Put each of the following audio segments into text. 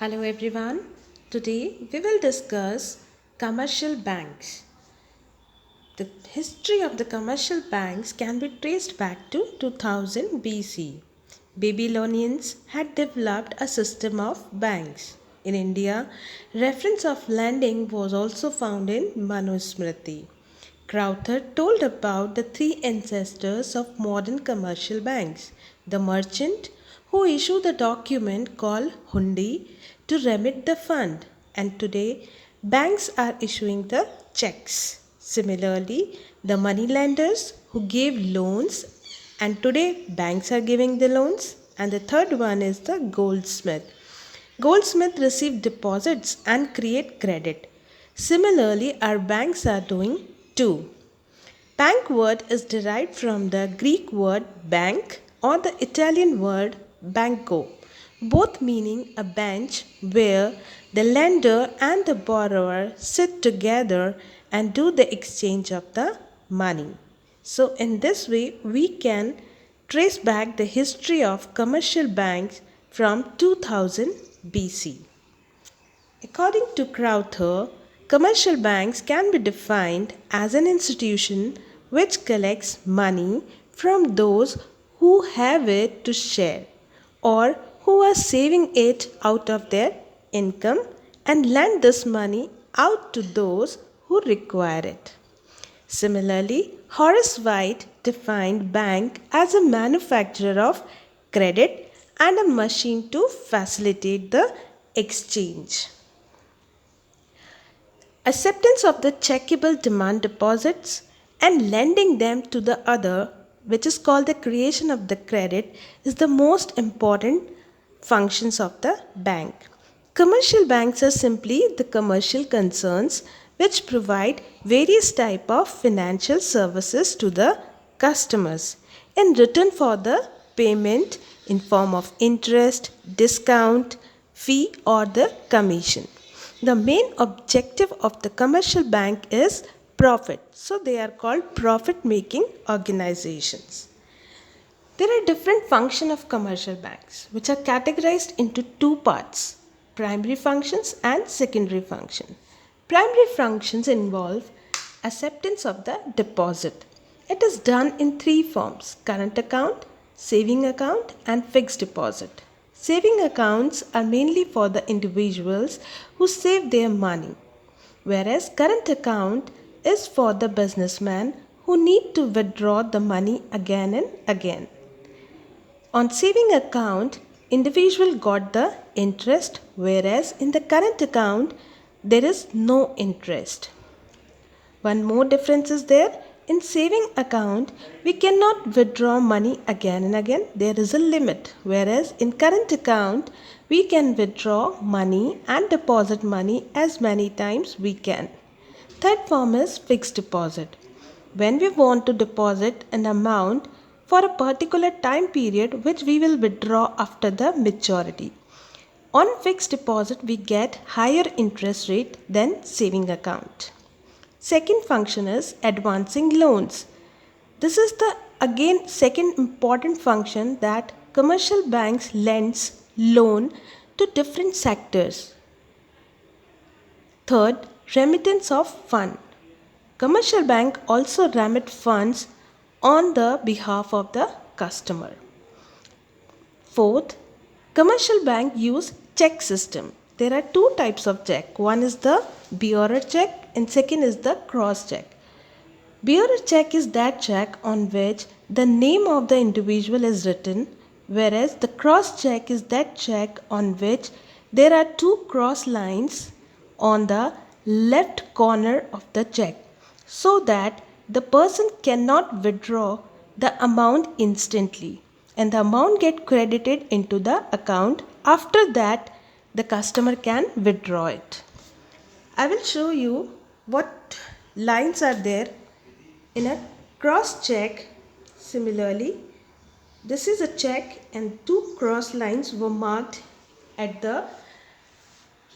Hello everyone. Today we will discuss commercial banks. The history of the commercial banks can be traced back to 2000 BC. Babylonians had developed a system of banks. In India, reference of lending was also found in Manusmriti. Crowther told about the three ancestors of modern commercial banks: the merchant, who issued the document called hundi to remit the fund, and today banks are issuing the checks. Similarly, the moneylenders who gave loans, and today banks are giving the loans. And the third one is the goldsmith. Goldsmith receive deposits and create credit. Similarly, our banks are doing too. Bank word is derived from the Greek word bank or the Italian word banco, both meaning a bench where the lender and the borrower sit together and do the exchange of the money. So, in this way, we can trace back the history of commercial banks from 2000 BC. According to Crowther, commercial banks can be defined as an institution which collects money from those who have it to share or who are saving it out of their income and lend this money out to those who require it. Similarly, Horace White defined bank as a manufacturer of credit and a machine to facilitate the exchange. Acceptance of the checkable demand deposits and lending them to the other, which is called the creation of the credit, is the most important functions of the bank. Commercial banks are simply the commercial concerns which provide various type of financial services to the customers in return for the payment in form of interest, discount, fee or the commission. The main objective of the commercial bank is profit. So they are called profit making organizations. There are different functions of commercial banks which are categorized into two parts: primary functions and secondary function. Primary functions involve acceptance of the deposit. It is done in three forms: current account, saving account and fixed deposit. Saving accounts are mainly for the individuals who save their money, whereas current account is for the businessman who need to withdraw the money again and again. On saving account, individual got the interest, whereas in the current account there is no interest. One more difference is there. In saving account, we cannot withdraw money again and again. There is a limit. Whereas in current account, we can withdraw money and deposit money as many times we can. Third form is fixed deposit. When we want to deposit an amount for a particular time period which we will withdraw after the maturity. On fixed deposit, we get higher interest rate than saving account. Second function is advancing loans. This is the again second important function that commercial banks lends loan to different sectors. Third, remittance of fund. Commercial bank also remit funds on the behalf of the customer. Fourth, commercial bank use check system. There are two types of check. One is the bearer check and second is the cross check. Bearer check is that check on which the name of the individual is written, whereas the cross check is that check on which there are two cross lines on the left corner of the check, so that the person cannot withdraw the amount instantly and the amount get credited into the account. After that, the customer can withdraw it. I will show you what lines are there in a cross check. Similarly, this is a check and two cross lines were marked at the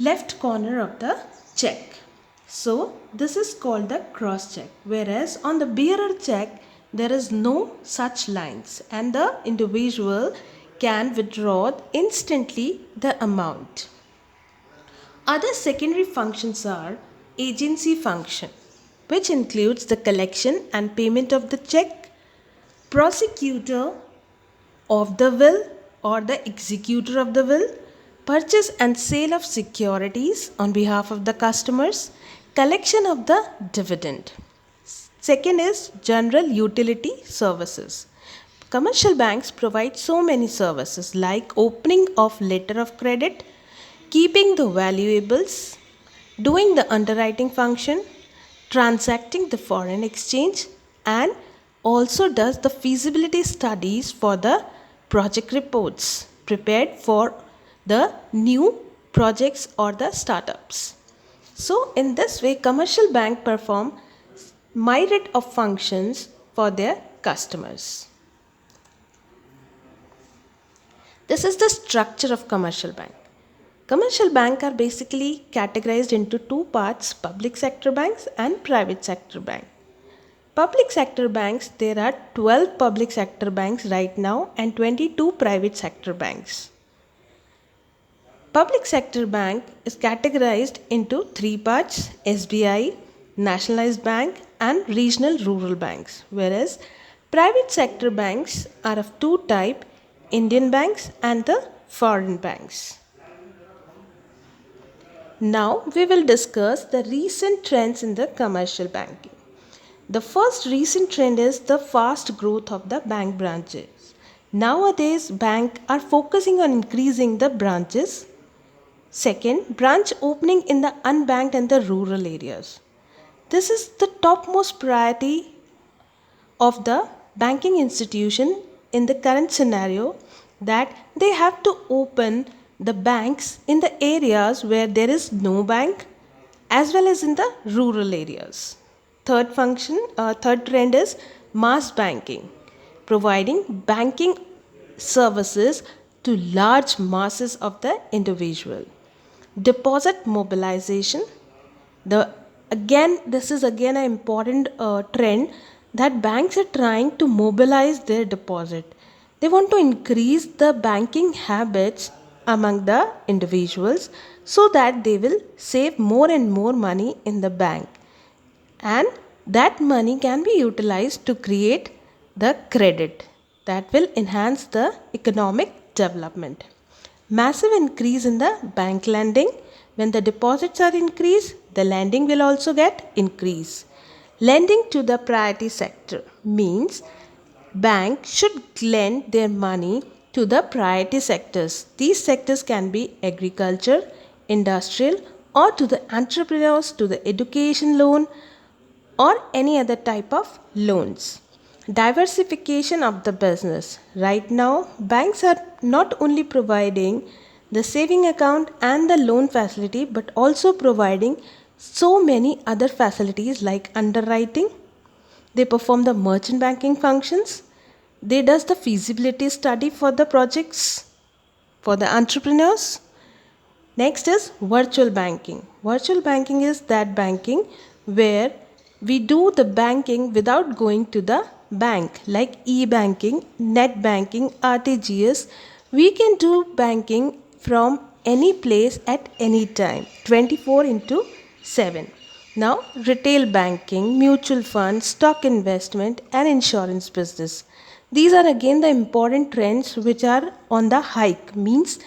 left corner of the check. So this is called the cross check, whereas on the bearer check there is no such lines and the individual can withdraw instantly the amount. Other secondary functions are agency function, which includes the collection and payment of the check, prosecutor of the will or the executor of the will, purchase and sale of securities on behalf of the customers, collection of the dividend. Second is general utility services. Commercial banks provide so many services like opening of letter of credit, keeping the valuables, doing the underwriting function, transacting the foreign exchange, and also does the feasibility studies for the project reports prepared for the new projects or the startups. So in this way, commercial bank perform myriad of functions for their customers. This is the structure of commercial bank. Commercial banks are basically categorized into two parts, public sector banks and private sector bank. Public sector banks, there are 12 public sector banks right now and 22 private sector banks. Public sector bank is categorized into three parts, SBI, nationalized bank and regional rural banks, whereas private sector banks are of two types, Indian banks and the foreign banks. Now we will discuss the recent trends in the commercial banking. The first recent trend is the fast growth of the bank branches. Nowadays, banks are focusing on increasing the branches. Second, branch opening in the unbanked and the rural areas. This is the topmost priority of the banking institution in the current scenario, that they have to open the banks in the areas where there is no bank as well as in the rural areas. Third trend is mass banking, providing banking services to large masses of the individual. Deposit mobilization. This is again an important trend, that banks are trying to mobilize their deposit. They want to increase the banking habits among the individuals so that they will save more and more money in the bank, and that money can be utilized to create the credit that will enhance the economic development. Massive increase in the bank lending. When the deposits are increased, the lending will also get increased. Lending to the priority sector means bank should lend their money to the priority sectors. These sectors can be agriculture, industrial, or to the entrepreneurs, to the education loan, or any other type of loans. Diversification of the business. Right now, banks are not only providing the saving account and the loan facility, but also providing so many other facilities like underwriting. They perform the merchant banking functions. They does the feasibility study for the projects for the entrepreneurs. Next is virtual banking. Virtual banking is that banking where we do the banking without going to the bank, like e-banking, net banking, RTGS. We can do banking from any place at any time, 24 into 7. Now, retail banking, mutual funds, stock investment, and insurance business. These are again the important trends which are on the hike, means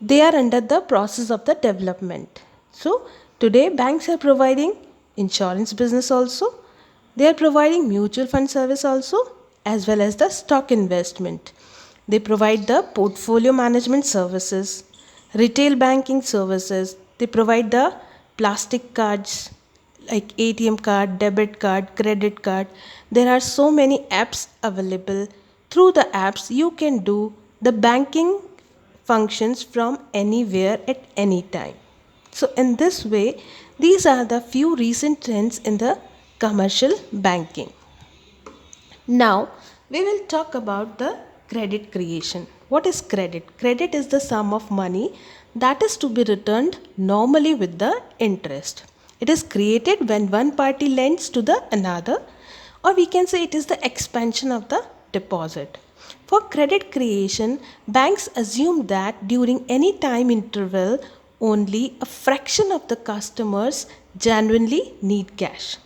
they are under the process of the development. So, today banks are providing insurance business also. They are providing mutual fund service also, as well as the stock investment. They provide the portfolio management services, retail banking services. They provide the plastic cards like ATM card, debit card, credit card. There are so many apps available. Through the apps, you can do the banking functions from anywhere at any time. So, in this way, these are the few recent trends in the commercial banking. Now, we will talk about the credit creation. What is credit? Credit is the sum of money that is to be returned normally with the interest. It is created when one party lends to the another, or we can say it is the expansion of the deposit. For credit creation, banks assume that during any time interval, only a fraction of the customers genuinely need cash.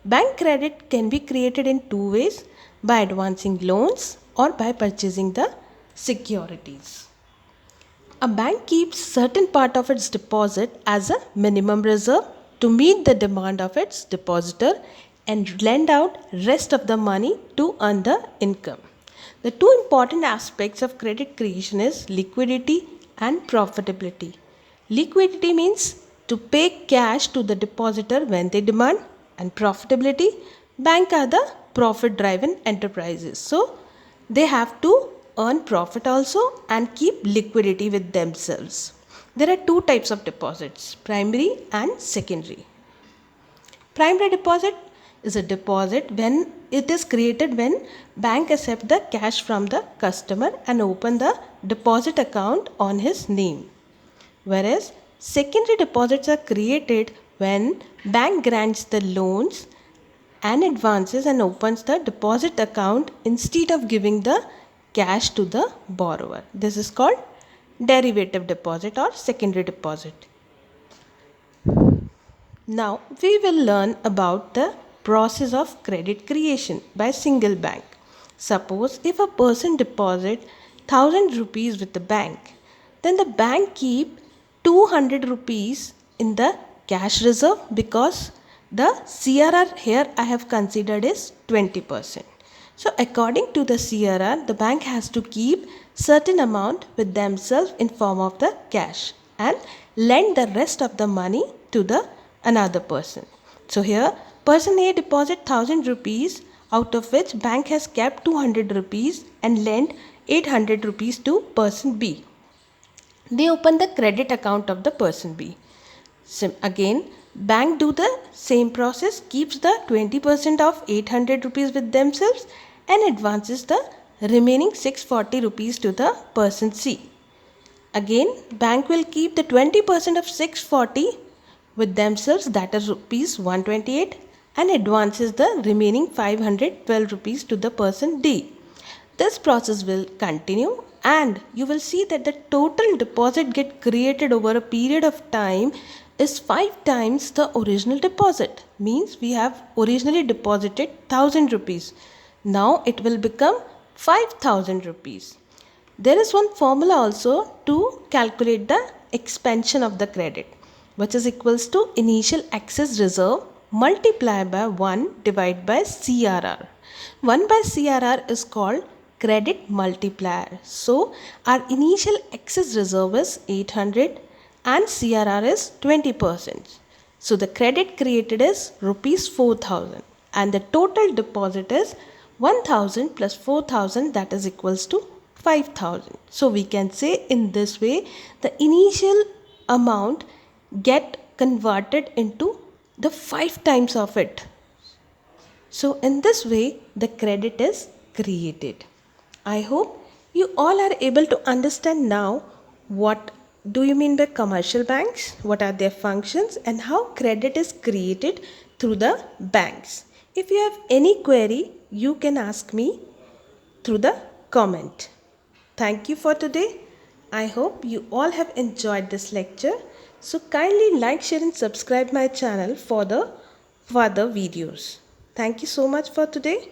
Bank credit can be created in two ways, by advancing loans or by purchasing the securities. A bank keeps certain part of its deposit as a minimum reserve to meet the demand of its depositor and lend out rest of the money to earn the income. The two important aspects of credit creation is liquidity and profitability. Liquidity means to pay cash to the depositor when they demand, and profitability, bank are the profit driven enterprises. So they have to earn profit also and keep liquidity with themselves. There are two types of deposits, primary and secondary. Primary deposit is a deposit when it is created when bank accept the cash from the customer and open the deposit account on his name. Whereas secondary deposits are created when bank grants the loans and advances and opens the deposit account instead of giving the cash to the borrower. This is called derivative deposit or secondary deposit. Now we will learn about the process of credit creation by single bank. Suppose if a person deposit 1000 rupees with the bank, then the bank keep 200 rupees in the cash reserve because the CRR here I have considered is 20%. So according to the CRR, the bank has to keep certain amount with themselves in form of the cash and lend the rest of the money to the another person. So here person A deposit 1000 rupees, out of which bank has kept 200 rupees and lent 800 rupees to person B. They open the credit account of the person B. So again bank do the same process, keeps the 20% of 800 rupees with themselves and advances the remaining 640 rupees to the person C. Again bank will keep the 20% of 640 with themselves, that is rupees 128, and advances the remaining 512 rupees to the person D. This process will continue and you will see that the total deposit get created over a period of time is 5 times the original deposit. Means we have originally deposited 1000 rupees. Now it will become 5000 rupees. There is one formula also to calculate the expansion of the credit, which is equals to initial excess reserve multiplied by 1 divided by CRR. 1 by CRR is called credit multiplier. So our initial excess reserve is 800 and CRR is 20%. So the credit created is rupees 4000 and the total deposit is 1000 plus 4000, that is equals to 5000. So we can say in this way the initial amount get converted into the 5 times of it. So in this way the credit is created. I hope you all are able to understand now what do you mean by commercial banks, what are their functions and how credit is created through the banks. If you have any query, you can ask me through the comment. Thank you for today. I hope you all have enjoyed this lecture. So kindly like, share and subscribe my channel for the further videos. Thank you so much for today.